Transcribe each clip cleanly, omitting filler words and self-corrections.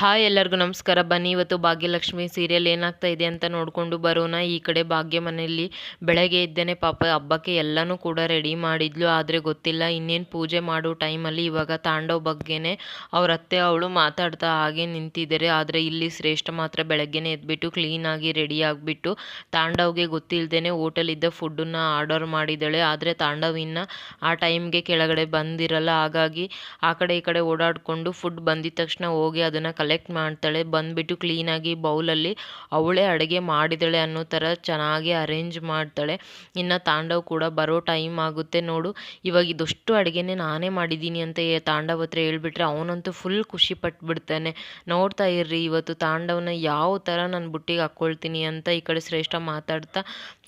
Hi ಎಲ್ಲರಿಗೂ ನಮಸ್ಕಾರ. ಬನ್ನಿ ಇವತ್ತು ಭಾಗ್ಯಲಕ್ಷ್ಮಿ ಸೀರಿಯಲ್ ಏನಾಗ್ತಾ ಇದೆ ಅಂತ ನೋಡಿಕೊಂಡು ಬರೋಣ. ಈ ಕಡೆ ಭಾಗ್ಯ ಮನೆಯಲ್ಲಿ ಬೆಳಗ್ಗೆ ಇದ್ದೇನೆ ಪಾಪ ಹಬ್ಬಕ್ಕೆ ಎಲ್ಲನೂ ಕೂಡ ರೆಡಿ ಮಾಡಿದ್ಲು. ಆದರೆ ಗೊತ್ತಿಲ್ಲ ಇನ್ನೇನು ಪೂಜೆ ಮಾಡೋ ಟೈಮಲ್ಲಿ ಇವಾಗ ತಾಂಡವ್ ಬಗ್ಗೆನೇ ಅವ್ರ ಅತ್ತೆ ಅವಳು ಮಾತಾಡ್ತಾ ಹಾಗೆ ನಿಂತಿದ್ದಾರೆ. ಆದರೆ ಇಲ್ಲಿ ಶ್ರೇಷ್ಠ ಮಾತ್ರ ಬೆಳಗ್ಗೆನೇ ಎದ್ಬಿಟ್ಟು ಕ್ಲೀನಾಗಿ ರೆಡಿ ಆಗಿಬಿಟ್ಟು ತಾಂಡವ್ಗೆ ಗೊತ್ತಿಲ್ಲದೇ ಹೋಟೆಲಿದ್ದ ಫುಡ್ಡನ್ನು ಆರ್ಡರ್ ಮಾಡಿದ್ದಾಳೆ. ಆದರೆ ತಾಂಡವ್ ಇನ್ನು ಆ ಟೈಮ್ಗೆ ಕೆಳಗಡೆ ಬಂದಿರಲ್ಲ. ಹಾಗಾಗಿ ಆ ಕಡೆ ಈ ಕಡೆ ಓಡಾಡಿಕೊಂಡು ಫುಡ್ ಬಂದಿದ ತಕ್ಷಣ ಹೋಗಿ ಅದನ್ನು ಕಲೆಕ್ಟ್ ಮಾಡ್ತಾಳೆ. ಬಂದುಬಿಟ್ಟು ಕ್ಲೀನಾಗಿ ಬೌಲಲ್ಲಿ ಅವಳೇ ಅಡುಗೆ ಮಾಡಿದಾಳೆ ಅನ್ನೋ ಥರ ಚೆನ್ನಾಗಿ ಅರೇಂಜ್ ಮಾಡ್ತಾಳೆ. ಇನ್ನು ತಾಂಡವ್ ಕೂಡ ಬರೋ ಟೈಮ್ ಆಗುತ್ತೆ ನೋಡು, ಇವಾಗ ಇದಷ್ಟು ಅಡುಗೆನೇ ನಾನೇ ಮಾಡಿದ್ದೀನಿ ಅಂತ ತಾಂಡವ್ ಹತ್ರ ಹೇಳ್ಬಿಟ್ರೆ ಅವನಂತೂ ಫುಲ್ ಖುಷಿ ಪಟ್ಬಿಡ್ತಾನೆ. ನೋಡ್ತಾ ಇರ್ರಿ ಇವತ್ತು ತಾಂಡವ್ನ ಯಾವ ಥರ ನಾನು ಬುಟ್ಟಿಗೆ ಹಾಕ್ಕೊಳ್ತೀನಿ ಅಂತ ಈ ಕಡೆ ಶ್ರೇಷ್ಠ ಮಾತಾಡ್ತಾ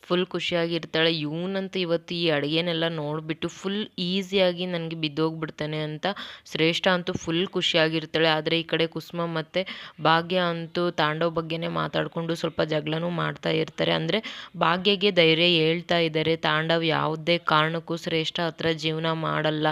ಫುಲ್ ಖುಷಿಯಾಗಿರ್ತಾಳೆ. ಇವನಂತೂ ಇವತ್ತು ಈ ಅಡುಗೆನೆಲ್ಲ ನೋಡಿಬಿಟ್ಟು ಫುಲ್ ಈಸಿಯಾಗಿ ನನಗೆ ಬಿದ್ದೋಗ್ಬಿಡ್ತಾನೆ ಅಂತ ಶ್ರೇಷ್ಠ ಅಂತೂ ಫುಲ್ ಖುಷಿಯಾಗಿರ್ತಾಳೆ. ಆದರೆ ಈ ಕಡೆ ಕುಸುಮ ಮತ್ತು ಭಾಗ್ಯ ಅಂತೂ ತಾಂಡವ್ ಬಗ್ಗೆನೇ ಮಾತಾಡಿಕೊಂಡು ಸ್ವಲ್ಪ ಜಗಳನೂ ಮಾಡ್ತಾ ಇರ್ತಾರೆ. ಅಂದರೆ ಭಾಗ್ಯಗೆ ಧೈರ್ಯ ಹೇಳ್ತಾ ಇದ್ದಾರೆ, ತಾಂಡವ್ ಯಾವುದೇ ಕಾರಣಕ್ಕೂ ಶ್ರೇಷ್ಠ ಹತ್ರ ಜೀವನ ಮಾಡಲ್ಲ,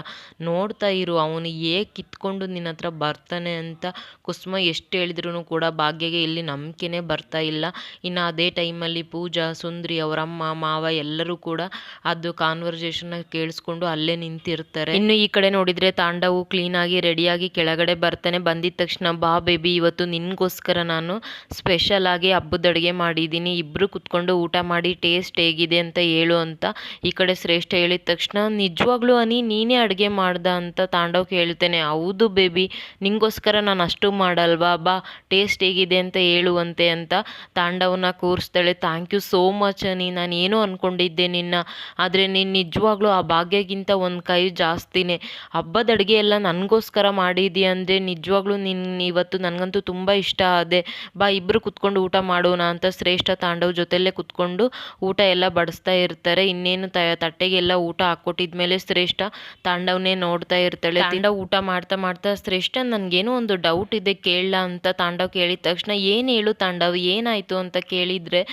ನೋಡ್ತಾ ಇರು ಅವನು ಹೇಗೆ ಕಿತ್ಕೊಂಡು ನಿನ್ನ ಹತ್ರ ಬರ್ತಾನೆ ಅಂತ. ಕುಸುಮ ಎಷ್ಟು ಹೇಳಿದ್ರೂ ಕೂಡ ಭಾಗ್ಯಗೆ ಇಲ್ಲಿ ನಂಬಿಕೆನೇ ಬರ್ತಾ ಇಲ್ಲ. ಇನ್ನು ಅದೇ ಟೈಮಲ್ಲಿ ಪೂಜಾ, ಸುಂದ್ರಿ, ಅವರಮ್ಮ, ಮಾವ ಎಲ್ಲರೂ ಕೂಡ ಅದು ಕಾನ್ವರ್ಸೇಷನ್ನ ಕೇಳಿಸ್ಕೊಂಡು ಅಲ್ಲೇ ನಿಂತಿರ್ತಾರೆ. ಇನ್ನು ಈ ಕಡೆ ನೋಡಿದರೆ ತಾಂಡವು ಕ್ಲೀನಾಗಿ ರೆಡಿಯಾಗಿ ಕೆಳಗಡೆ ಬರ್ತಾನೆ. ಬಂದಿದ್ದ ತಕ್ಷಣ ಬಾ ಬೇಬಿ ಇವತ್ತು ನಿನಗೋಸ್ಕರ ನಾನು ಸ್ಪೆಷಲ್ ಆಗಿ ಹಬ್ಬದ ಅಡುಗೆ ಮಾಡಿದ್ದೀನಿ, ಇಬ್ಬರು ಕುತ್ಕೊಂಡು ಊಟ ಮಾಡಿ ಟೇಸ್ಟ್ ಹೇಗಿದೆ ಅಂತ ಹೇಳು ಅಂತ ಈ ಕಡೆ ಶ್ರೇಷ್ಠ ಹೇಳಿದ ತಕ್ಷಣ ನಿಜವಾಗ್ಲೂ ನೀನೇ ಅಡುಗೆ ಮಾಡ್ದ ಅಂತ ತಾಂಡವ್ ಕೇಳ್ತೇನೆ. ಹೌದು ಬೇಬಿ, ನಿಂಗೋಸ್ಕರ ನಾನು ಅಷ್ಟು ಮಾಡಲ್ವಾ, ಬಾ ಟೇಸ್ಟ್ ಹೇಗಿದೆ ಅಂತ ಹೇಳುವಂತೆ ಅಂತ ತಾಂಡವನ್ನ ಕೂರಿಸ್ತಾಳೆ. ಥ್ಯಾಂಕ್ ಯು ಸೋ ಮಚ್ ನಾನು ಏನೋ ಅಂದ್ಕೊಂಡಿದ್ದೆ ನಿನ್ನ, ಆದರೆ ನೀನು ನಿಜವಾಗ್ಲೂ ಆ ಭಾಗ್ಯಗಿಂತ ಒಂದು ಕೈ ಜಾಸ್ತಿನೇ. ಹಬ್ಬದ ಅಡುಗೆ ಎಲ್ಲ ನನಗೋಸ್ಕರ ಮಾಡಿದ್ದೀಯ ಅಂದರೆ ನಿಜವಾಗ್ಲೂ ನೀನು ಇವತ್ತು ನನಗಂತೂ ತುಂಬ ಇಷ್ಟ ಆದೆ. ಬಾ ಇಬ್ಬರು ಕುತ್ಕೊಂಡು ಊಟ ಮಾಡೋಣ ಅಂತ ಶ್ರೇಷ್ಠ ತಾಂಡವ್ ಜೊತೆಯಲ್ಲೇ ಕುತ್ಕೊಂಡು ಊಟ ಎಲ್ಲ ಬಡಿಸ್ತಾ ಇರ್ತಾರೆ. ಇನ್ನೇನು ತಟ್ಟೆಗೆಲ್ಲ ಊಟ ಹಾಕ್ಕೊಟ್ಟಿದ್ಮೇಲೆ ಶ್ರೇಷ್ಠ ತಾಂಡವ್ನೇ ನೋಡ್ತಾ ಇರ್ತಾಳೆ. ತಾಂಡವ್ ಊಟ ಮಾಡ್ತಾ ಮಾಡ್ತಾ ಶ್ರೇಷ್ಠ ನನಗೇನೋ ಒಂದು ಡೌಟ್ ಇದೆ ಕೇಳಲ್ಲ ಅಂತ ತಾಂಡವ್ ಕೇಳಿದ ತಕ್ಷಣ ಏನು ಹೇಳು ತಾಂಡವ್ ಏನಾಯಿತು ಅಂತ ಕೇಳಿದರೆ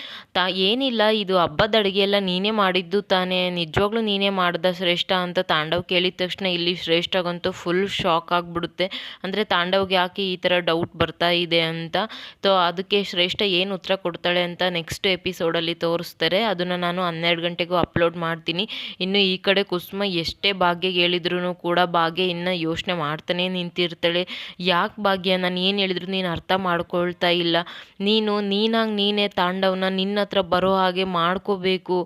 ಏನಿಲ್ಲ, ಇದು ಹಬ್ಬದ ಅಡುಗೆ ಎಲ್ಲ ನೀನೇ ಮಾಡಿದ್ದು ತಾನೇ, ನಿಜವಾಗ್ಲೂ ನೀನೇ ಮಾಡ್ದ ಶ್ರೇಷ್ಠ ಅಂತ ತಾಂಡವ್ ಕೇಳಿದ ತಕ್ಷಣ ಇಲ್ಲಿ ಶ್ರೇಷ್ಠಗಂತೂ ಫುಲ್ ಶಾಕ್ ಆಗಿಬಿಡುತ್ತೆ. ಅಂದರೆ ತಾಂಡವ್ಗೆ ಯಾಕೆ ಈ ಥರ ಡೌಟ್ ಬರ್ತಾ ಇದೆ ಅಂತ. ಅದಕ್ಕೆ ಶ್ರೇಷ್ಠ ಏನು ಉತ್ತರ ಕೊಡ್ತಾಳೆ ಅಂತ ನೆಕ್ಸ್ಟ್ ಎಪಿಸೋಡಲ್ಲಿ ತೋರಿಸ್ತಾರೆ. ಅದನ್ನು ನಾನು 12 ಗಂಟೆಗೂ ಅಪ್ಲೋಡ್ ಮಾಡ್ತೀನಿ. ಇನ್ನು ಈ ಕಡೆ ಕುಸುಮ ಎಷ್ಟೇ ಭಾಗ್ಯಗೆ ಹೇಳಿದ್ರು ಕೂಡ ಭಾಗ್ಯ ಇನ್ನು ಯೋಚನೆ ಮಾಡ್ತಾನೆ ನಿಂತಿರ್ತಾಳೆ. ಯಾಕೆ ಭಾಗ್ಯ, ನಾನು ಏನು ಹೇಳಿದ್ರು ನೀನು ಅರ್ಥ ಮಾಡ್ಕೊಳ್ತಾ ಇಲ್ಲ, ನೀನಾಗಿ ನೀನೇ ತಾಂಡವ್ನ ನಿನ್ನ ಹತ್ರ ಬರೋ ಹಾಗೆ ಮಾಡ್ಕೋಬೇಕು,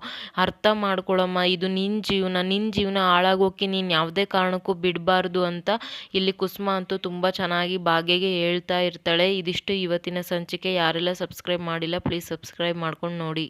ಅರ್ಥ ಮಾಡ್ಕೊಳಮ್ಮ, ಇದು ನಿನ್ನ ಜೀವನ ಹಾಳಾಗೋಕೆ ನೀನು ಯಾವುದೇ ಕಾರಣಕ್ಕೂ ಬಿಡಬಾರ್ದು ಅಂತ ಇಲ್ಲಿ ಕುಸುಮ ಅಂತೂ ತುಂಬ ಚೆನ್ನಾಗಿ ಭಾಗ್ಯಗೆ ಹೇಳ್ತಾ ಇರ್ತಾಳೆ. ಇದಿಷ್ಟು ಇವತ್ತಿನ ಸಂಚಿಕೆ. ಯಾರೆಲ್ಲ ಸಬ್ಸ್ಕ್ರೈಬ್ ಮಾಡಿಲ್ಲ ಪ್ಲೀಸ್ ಸಬ್ಸ್ಕ್ರೈಬ್ ಮಾಡ್ಕೊಂಡು ನೋಡಿ.